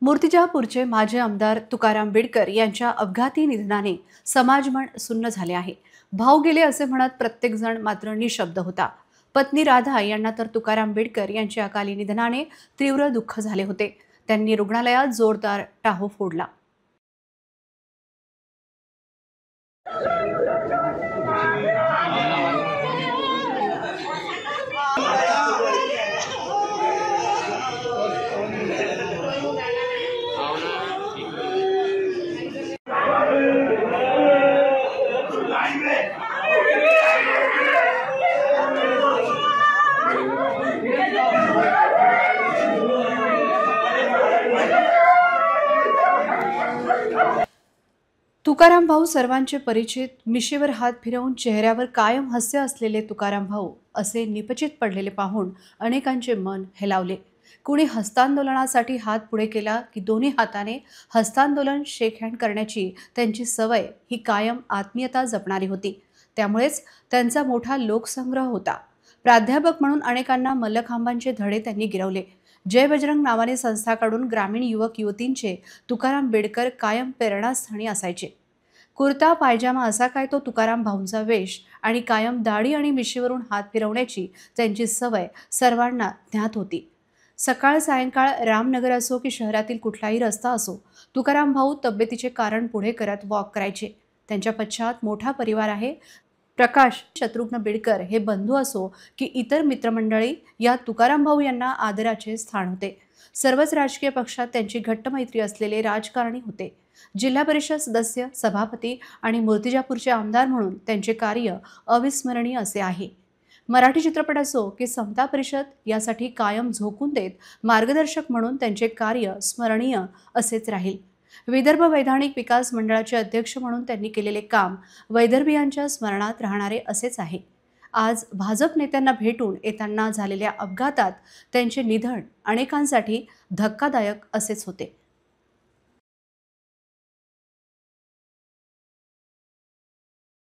मूर्तिजापूरचे माजी आमदार तुकाराम बिडकर यांच्या अपघाती निधनाने समाजमन सुन्न झाले आहे। भाऊ गेले असे म्हणत प्रत्येक जण मात्र निशब्द होता। पत्नी राधा यांना तर तुकाराम बिडकर यांच्या अकाली निधनाने तीव्र दुःख झाले होते। त्यांनी रुग्णालयात जोरदार टाहो फोडला। तुकाराम भाऊ सर्वांचे परिचित, मिशेवर हात फिरवून चेहऱ्यावर कायम हास्य असलेले तुकाराम भाऊ असे निपचित पडलेले पाहून अनेकांचे मन हेलावले। कुणी हस्तांदोलनासाठी हात पुढे केला की दोन्ही हाताने हस्तांदोलन शेक हँड करण्याची त्यांची सवय ही कायम आत्मीयता जपणारी होती। त्यामुळेच त्यांचा मोठा लोकसंग्रह होता। प्राध्यापक म्हणून अनेकांना मल्लखांबांचे धडे त्यांनी गिरवले। जय बजरंग नावाने संस्था काढून ग्रामीण युवक युवतींचे तुकाराम बिडकर कायम प्रेरणास्थानी असायचे। कुर्ता पायजामा असा काय तो तुकाराम भाऊंचा वेश आणि कायम दाढी आणि मिशीवरून हात फिरवण्याची त्यांची सवय सर्वांना ज्ञात होती। सकाळ सायंकाळ रामनगर असो की शहरातील कुठलाही रस्ता असो, तुकाराम भाऊ तब्येतीचे कारण पुढे करत वॉक करायचे। त्यांच्या पश्चात मोठा परिवार आहे। प्रकाश शत्रुघ्न बिडकर हे बंधू असो की इतर मित्रमंडळी, या तुकाराम भाऊ यांना आदराचे स्थान होते। सर्वच राजकीय पक्षात त्यांची घट्ट मैत्री असलेले राजकारणी होते। जिल्हा परिषद सदस्य, सभापती आणि मूर्तिजापूरचे आमदार म्हणून त्यांचे कार्य अविस्मरणीय असे आहे। मराठी चित्रपट असो की समता परिषद यासाठी कायम झोकून देत मार्गदर्शक म्हणून त्यांचे कार्य स्मरणीय असेच राहील। विदर्भ वैधानिक विकास मंडळाचे अध्यक्ष म्हणून त्यांनी केलेले काम वैदर्भियांच्या स्मरणात राहणारे असेच आहे। आज भाजप नेत्यांना भेटून येताना झालेल्या अपघातात त्यांचे निधन अनेकांसाठी धक्कादायक असेच होते।